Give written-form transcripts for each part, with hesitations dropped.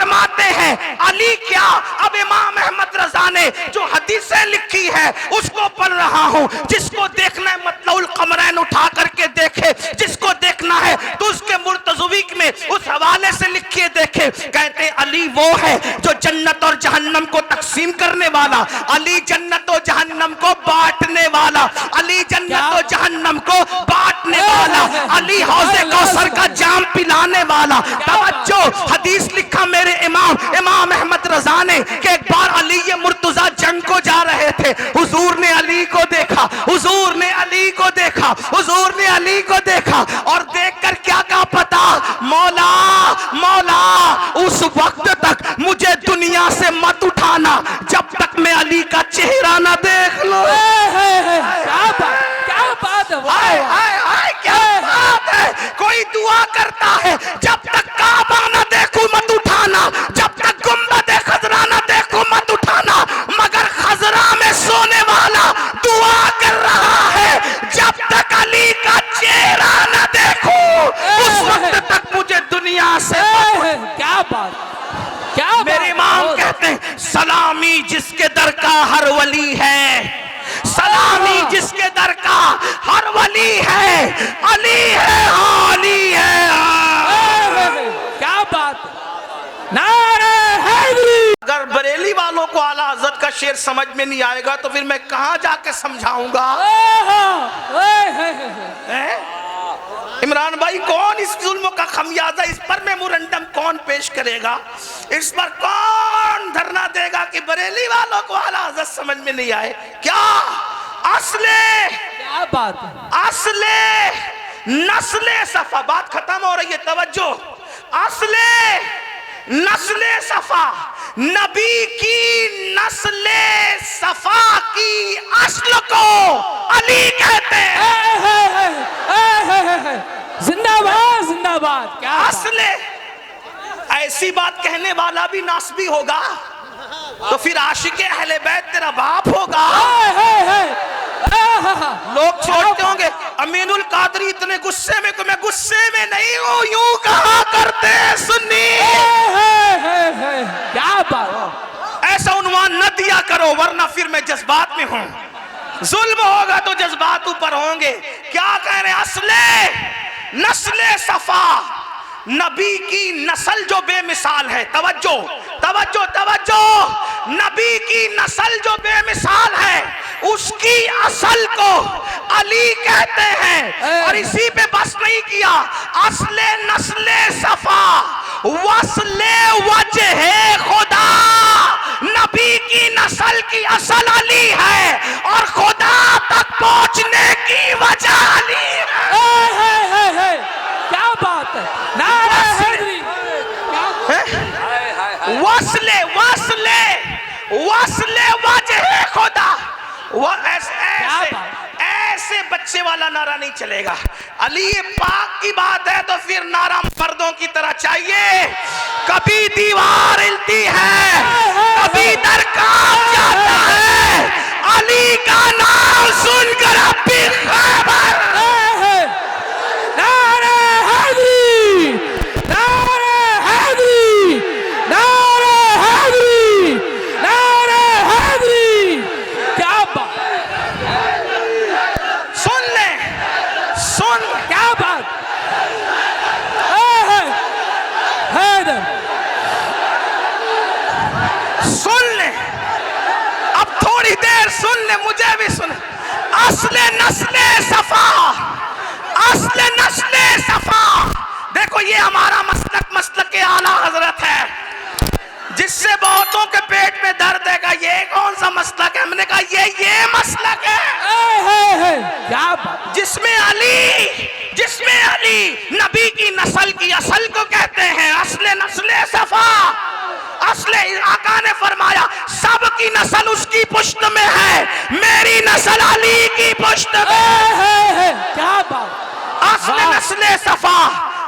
फरमाते हैं अली क्या। अब इमाम अहमद रजा ने जो हदीसें लिखी है उसको पढ़ रहा हूं। जिसको देखना है मतलउल कमरैन उठा करके देखे, जिसको देखना है तो उसके मुर्तज़वीक में उस हवाले से लिखिए देखे। कहते अली वो है जो जन्नत और जहन्नम को तकसीम करने वाला, अली जन्नत और जहन्नम को बांटने वाला, अली जन्नत और जहन्नम को बांटने वाला, अली हौज़े कौसर का जाम पिलाने वाला। तवज्जो, हदीस लिखा मेरे इमाम अहमद रजा ने कि एक बार अली ये मुर्तजा जंग को जा रहे थे, हुजूर ने अली को देखा, हुजूर ने अली को देखा, हुजूर ने अली को देखा और देखकर क्या कहा पता, मौला मौला उस वक्त तक मुझे दुनिया से मत उठाना जब तक मैं अली का चेहरा ना देख लो। क्या बात है, हाय हाय हाय क्या बात है। कोई दुआ करता है जब तक काबा ना देखूं मत उठाना, जब तक गुंबद खजरा ना देखूं मत उठाना, मगर खजरा में सोने वाला दुआ कर रहा है जब तक अली का चेहरा ना देखूं उस वक्त तक मुझे दुनिया से क्या बात, क्या मेरे इमाम कहते हैं सलामी जिसके दर का हर वली है, सलामी जिसके दर का हर वली है, अली है अली है। क्या बात, नारे हैदरी। अगर बरेली वालों को आला हजरत का शेर समझ में नहीं आएगा तो फिर मैं कहां जाके समझाऊंगा। इमरान भाई कौन इस जुल्म का खमियाजा, इस पर मेमोरेंडम कौन पेश करेगा, इस पर कौन धरना देगा कि बरेली वालों को आला हज़रत समझ में नहीं आए। क्या असले, क्या बात है, असले नस्ले सफा, बात खत्म हो रही है तवज्जो, असले नस्ले सफा, नबी की नस्ले सफा की असल को अली कहते हैं। जिंदाबाद जिंदाबाद। क्या असले, ऐसी बात कहने वाला भी नासबी होगा तो फिर आशिके अहले बैत तेरा बाप होगा। लोग सोचते होंगे अमीनुल कादरी इतने गुस्से में, तो मैं गुस्से में नहीं हूं, यूं कहा करते सुन्नी। क्या बात, ऐसा उन्वान न दिया करो वरना फिर मैं जज्बात में हूं, जुल्म होगा तो जज्बात ऊपर होंगे। क्या कह रहे हैं, असले नस्ले सफा, नबी की नस्ल जो बेमिसाल है, तवज्जो तवज्जो तवज्जो, नबी की नस्ल जो बेमिसाल है उसकी असल को अली कहते हैं। और इसी पे बस नहीं किया, असले नस्ले सफा वस्ले वजह खुदा, नबी की नस्ल की असल अली है और खुदा तक पहुंचने की वजह अली है। क्या बात है, नारे हैदरी। वस्ले वस्ले वस्ले वजह खुदा, वो ऐसे बच्चे वाला नारा नहीं चलेगा। अली पाक की बात है तो फिर नारा मर्दों की तरह चाहिए। कभी दीवार हिलती है, कभी दरकार जाता है, अली का नाम सुनकर अब भी खैबर। नारे हैदरी, नारे हैदरी, नारे हैदरी, नारे हैदरी। क्या बात, सुन ले, सुन, क्या बात, हैदर सुन ले, अब थोड़ी देर सुन ले, मुझे भी सुन। असले नस्ले सफा, असले नस्ले सफा, देखो ये हमारा मसलक के आला हजरत है जिससे बहुतों के पेट में दर्द है। ये कौन सा मसलक है? हमने कहा ये मसलक है क्या बात, जिसमें अली नबी की नस्ल की असल को कहते हैं असले नस्ले सफा। असले आका ने फरमाया सबकी नस्ल उसकी पुश्त में है, मेरी नस्ल अली की पुश्त में। क्या बात, असले नस्ले सफा।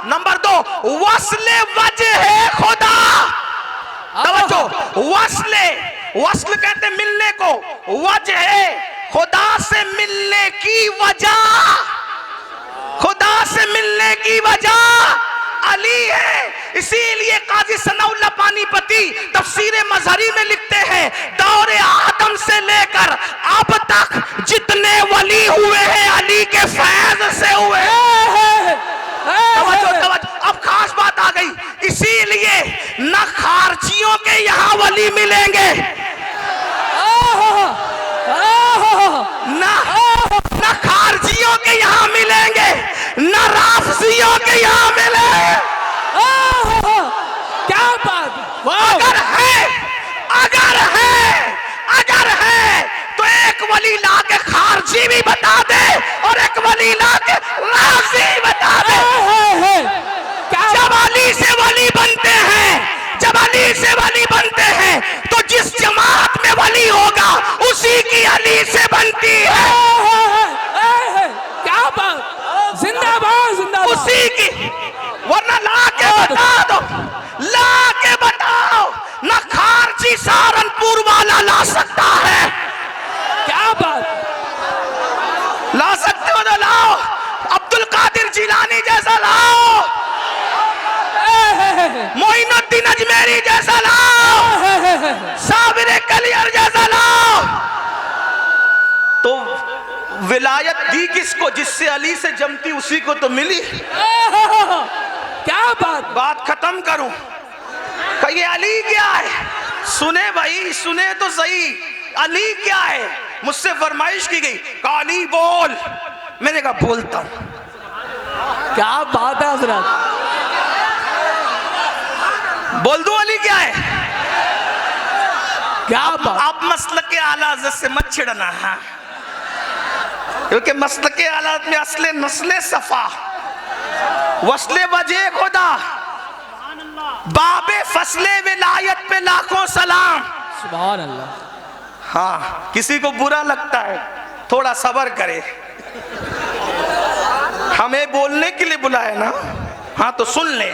नंबर 2 वस्ले वजह खुदा, तवज्जो, वस्ले, वस्ल कहते मिलने को, वजह खुदा से मिलने की वजह, खुदा से मिलने की वजह अली है। इसीलिए काजी सनाउल्लाह पानी न खारजियों के यहाँ वली मिलेंगे, न खारजियों के यहाँ मिलेंगे, न राफजियों के यहाँ मिलेंगे। क्या बात, अगर है तो एक वली ला के खारजी भी बता दे और एक वली ला के राफजी बता दे। जब अली से वली बनते हैं, जब अली से वली बनते हैं तो जिस जमात में वली होगा उसी की अली से बनती है। क्या बात, जिंदाबाद जिंदाबाद, उसी की, वरना ला के बता दो, ला के बताओ, न खारजी सहारनपुर वाला ला सकता है। क्या बात, ला सकते हो तो लाओ, अब्दुल कादिर जिलानी जैसा लाओ, मोइनुद्दीन अजमेरी जैसा लाओ, साबिर कलियर जैसा लाओ। तो विलायत दी किसको? जिससे अली से जमती उसी को तो मिली। क्या बात खत्म करूं, कहिए अली क्या है? सुने भाई, सुने तो सही, अली क्या है? मुझसे फरमाइश की गई, कहा अली बोल, मैंने कहा बोलता हूं। क्या बात है हजरत, बोल दूं अली क्या है? क्या बात। आप मसलक के आला हज़रत से मत छिड़ना है, क्योंकि मसलक के आला में असले नस्ले सफा वसले वजह खुदा बाबे फसले विलायत पे लाखों सलाम। सुभान अल्लाह। हाँ, किसी को बुरा लगता है थोड़ा सब्र करे, हमें बोलने के लिए बुलाए ना। हाँ तो सुन ले,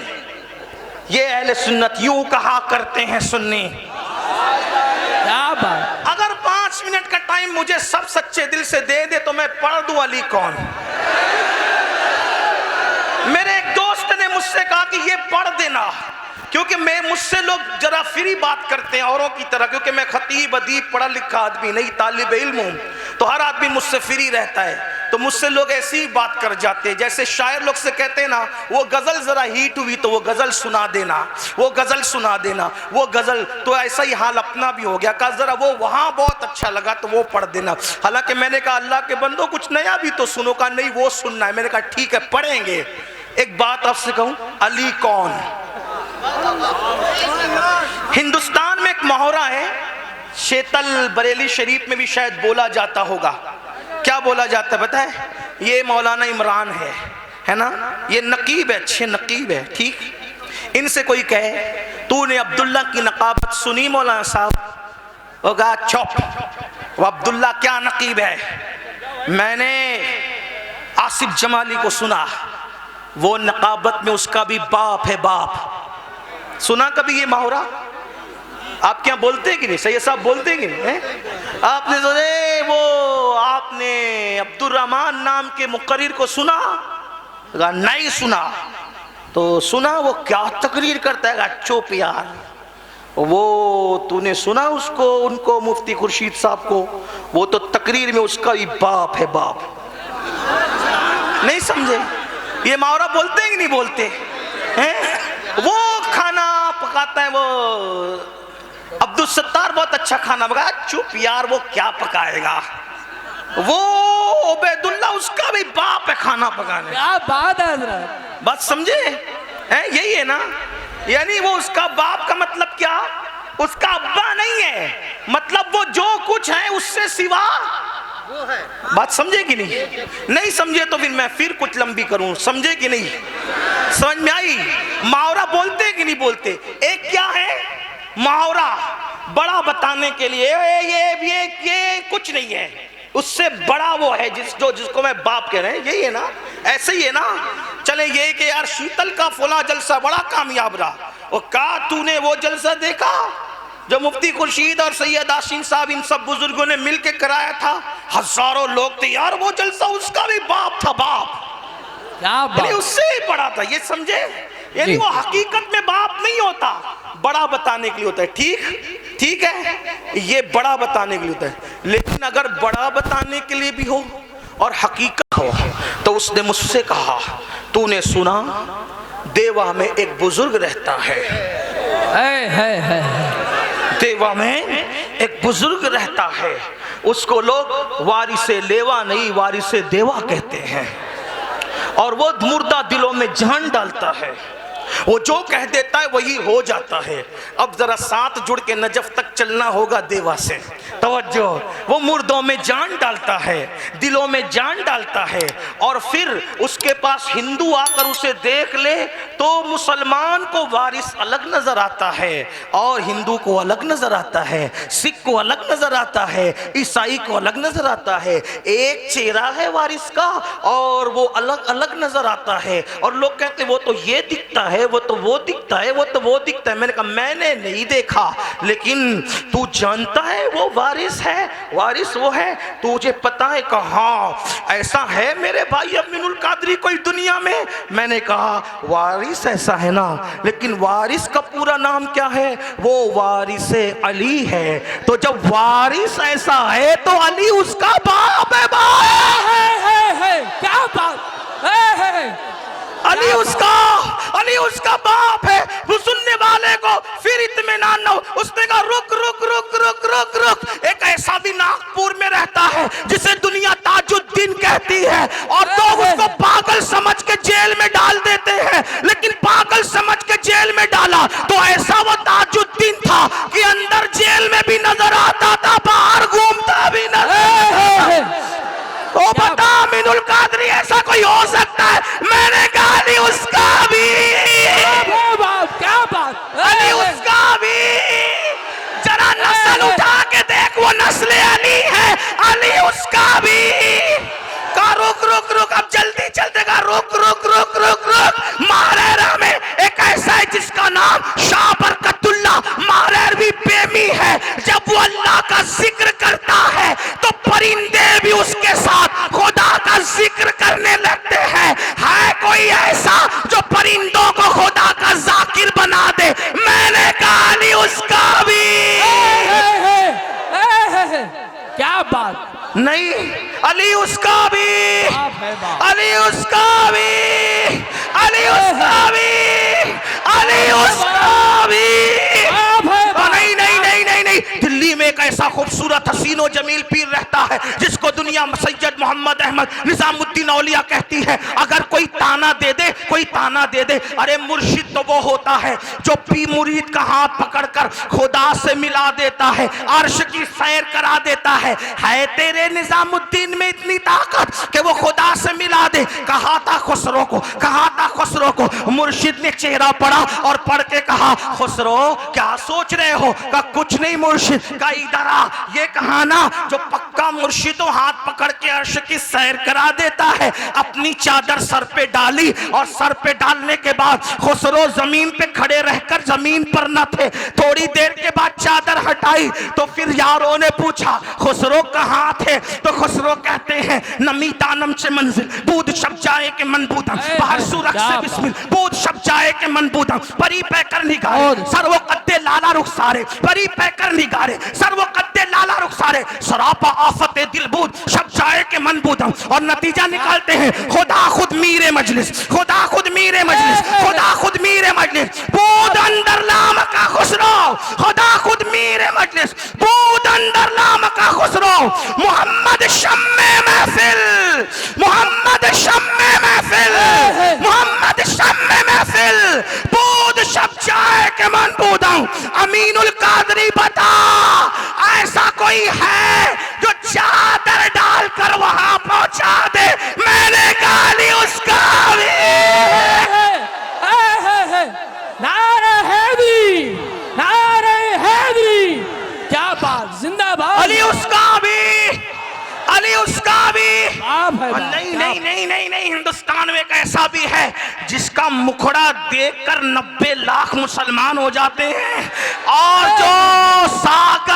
ये अहले सुन्नत यूं कहा करते हैं सुन्नी। क्या बात। अगर 5 मिनट का टाइम मुझे सब सच्चे दिल से दे दे तो मैं पढ़ दूं अली कौन। मेरे एक दोस्त ने मुझसे कहा कि ये पढ़ देना, क्योंकि मुझसे लोग जरा फ्री बात करते हैं औरों की तरह, क्योंकि मैं खतीब अदीब पढ़ा लिखा आदमी नहीं, तालिब इल्म हूं, तो हर आदमी मुझसे फ्री रहता है। तो मुझसे लोग ऐसी ही बात कर जाते हैं, जैसे शायर लोग से कहते हैं ना, वो गजल जरा हिट हुई तो वो गजल सुना देना, वो गजल सुना देना, वो गजल। तो ऐसा ही हाल अपना भी हो गया, कहा जरा वो वहां बहुत अच्छा लगा तो वो पढ़ देना। हालांकि मैंने कहा अल्लाह के बंदो कुछ नया भी तो सुनो, का नहीं वो सुनना है। मैंने कहा ठीक है पढ़ेंगे। एक बात आपसे कहूं, अली कौन? हिंदुस्तान में एक मुहावरा है, शेतल बरेली शरीफ में भी शायद बोला जाता होगा। क्या बोला जाता है पता है? ये मौलाना इमरान है ना, ये नकीब है, अच्छे नकीब है, ठीक। इनसे कोई कहे तूने अब्दुल्ला की नकाबत सुनी मौलाना साहब? होगा चुप, वो अब्दुल्ला क्या नकीब है? मैंने आसिफ जमाली को सुना, वो नकाबत में उसका भी बाप है बाप। सुना कभी ये मुहावरा? आप क्या बोलते हैं कि नहीं? सही साहब बोलते हैं कि नहीं? आपने सुने वो, आपने अब्दुल रहमान नाम के मुकर्रिर को सुना? नहीं सुना। तो सुना वो क्या तकरीर करता है? चुप यार, वो तूने सुना उसको, उनको मुफ्ती खुर्शीद साहब को? वो तो तकरीर में उसका भी बाप है बाप। नहीं समझे? ये मुहावरा बोलते हैं कि नहीं बोलते हैं? वो खाना पकाता है वो अब्दुल सत्तार, बहुत अच्छा खाना पकाया। चुप यार, वो क्या पकाएगा? वो उबैदुल्ला, उसका भी बाप है खाना पकाने। क्या बात है हजरत, बात समझे हैं? यही है ना, यानी वो उसका बाप का मतलब क्या? उसका अब्बा नहीं है, मतलब वो जो कुछ है उससे सिवा वो है। बात समझे कि नहीं? नहीं समझे तो फिर मैं फिर कुछ लंबी करूं, समझे कि नहीं? समझ में आई? मुहावरा बोलते कि नहीं बोलते? एक क्या है मुहावरा, बड़ा बताने के लिए ये कुछ नहीं है, उससे बड़ा वो है जिसको मैं बाप कह रहे हैं, यही है ना? ऐसे ही है ना? चले ये कि यार शीतल का फला जलसा बड़ा कामयाब रहा, और कहा तूने वो जलसा देखा जो मुफ्ती खुर्शीद और सैयद आशीम साहब इन सब बुजुर्गों ने मिलके कराया था? हजारों लोग थे यार, वो जलसा उसका भी बाप था बाप। क्या बात, उससे ही बड़ा था, ये समझे? यानी वो हकीकत में बाप नहीं होता, बड़ा बताने के लिए होता है। ठीक है, ये बड़ा बताने के लिए होता है। लेकिन अगर बड़ा बताने के लिए भी हो और हकीकत हो, तो उसने मुझसे कहा तूने सुना देवा में एक बुजुर्ग रहता है, है देवा में एक बुजुर्ग रहता है, उसको लोग वारिसे लेवा नहीं वारिसे देवा कहते हैं, और वो मुर्दा दिलों में जान डालता है। वो जो कह देता है वही हो जाता है। अब जरा साथ जुड़ के नजफ तक चलना होगा देवा से। तवज्जो, वो मुर्दों में जान डालता है, दिलों में जान डालता है, और फिर उसके पास हिंदू आकर उसे देख ले तो मुसलमान को वारिस अलग नजर आता है और हिंदू को अलग नजर आता है, सिख को अलग नजर आता है, ईसाई को अलग नजर आता है। एक चेहरा है वारिस का और वो अलग अलग नजर आता है, और लोग कहते वो तो ये दिखता है, वो तो वो दिखता है, वो तो वो दिखता है। मैंने कहा मैंने नहीं देखा, लेकिन तू जानता है वो वारिस है, वारिस वो है, तुझे पता है? कहा ऐसा है मेरे भाई अमीनुल कादरी कोई दुनिया में? मैंने कहा वारिस ऐसा है ना, लेकिन वारिस का पूरा नाम क्या है? वो वारिस अली है। तो जब वारिस ऐसा है तो अली उसका बाप है। क्या बात है? अली उसका बाप है। वो सुनने वाले को फिर इत्मीनान न हो। उसने कहा रुक रुक रुक रुक रुक रुक। एक ऐसा भी नागपुर में रहता है जिसे दुनिया ताजुद्दीन कहती है, और लोग उसको पागल समझ के जेल में डाल देते हैं, लेकिन पागल समझ के जेल में डाला तो ऐसा वो ताजुद्दीन था कि अंदर जेल में भी नजर आता था, बाहर घूमता भी नजर। ओ बता अमीनुल कादरी ऐसा कोई हो सकता है? मैंने कहा अली उसका भी। क्या बात? अली उसका भी। जरा नस्ल उठा के देख, वो नस्ल अली है, अली उसका भी। का रुक रुक रुक, अब जल्दी चलते का रुक रुक रुक रुक रुक। मारेरा में एक ऐसा है जिसका नाम शाह बरकतुल्लाह मारेरवी प्रेमी है। जब वो अल्लाह का जिक्र करता है तो परिंदे भी उसके साथ खुदा का जिक्र करने लगते हैं। है कोई ऐसा जो परिंदों को खुदा का जाकिर बना दे? मैंने कहा अली उसका भी। क्या बात? नहीं, अली उसका भी, अली उसका भी, अली उसका भी, अली उसका भी। नहीं नहीं नहीं नहीं नहीं, दिल्ली में एक ऐसा खूबसूरत हसीनो जमील पीर रहता है जिसको दुनिया सैयद मोहम्मद अहमद निजामुद्दीन औलिया कहती है। अगर कोई ताना दे दे, कोई ताना दे दे, अरे मुर्शिद तो वो होता है जो पी मुरीद का हाथ पकड़कर खुदा से मिला देता है, अर्श की सैर करा देता है तेरे निजामुद्दीन में इतनी ताकत कि वो खुदा से मिला दे। कहा था खुसरो को, कहा था खुसरो को। मुर्शिद ने चेहरा पढ़ा और पढ़ के कहा खुसरो क्या सोच रहे हो? का कुछ नहीं मुर्शिद। का इधर आ, ये कहा ना जो पक्का मुर्शिद हाथ पकड़ के अर्श की सैर करा देता है। अपनी चादर सर पे डाली और सर पे डालने के बाद खुसरो जमीन पे खड़े रहकर जमीन पर न थे। थोड़ी देर के बाद चादर हटाई तो फिर यारों ने पूछा खुसरो कहाँ थे? तो खुसरो कहते हैं नमी दानम से मंजिल बूद शब जाए के मन बूदम, बाहर सूरज से बिस्मिल बूद शब जाए के मन बूदम। परी पैकर निगारे सर्वो कद्दे लाला रुखसारे, परी पैकर निगारे सर्वो कद्दे लाला रुखसारे, सरापा आफते दिल बूद शब जाए के मन बूदम। और नतीजा निकालते हैं खुदा खुद मीरे मजलिस, खुदा खुद मीरे मजलिस, खुदा खुद मीरे मजलिस, बूद अंदर लाम का खुसरो, खुदा खुद मीरे मजलिस, बूद अंदर लाम का खुसरो। मोहम्मद शम्मे महफिल, मोहम्मद शम्मे महफिल, मोहम्मद शम्मे महफिल, बूद शब जाए के मन बूदम। अमीनुल कादरी बता ऐसा कोई है जो चादर डालकर वहां पहुंचा दे? मैंने कहा अली उसका भी। नारे हैदरी, नारे हैदरी। क्या बात, जिंदाबाद। अली उसका भी, अली उसका भी। नहीं नहीं नहीं नहीं नहीं, हिंदुस्तान में एक ऐसा भी है जिसका मुखड़ा देखकर 90 लाख मुसलमान हो जाते हैं, और जो सागर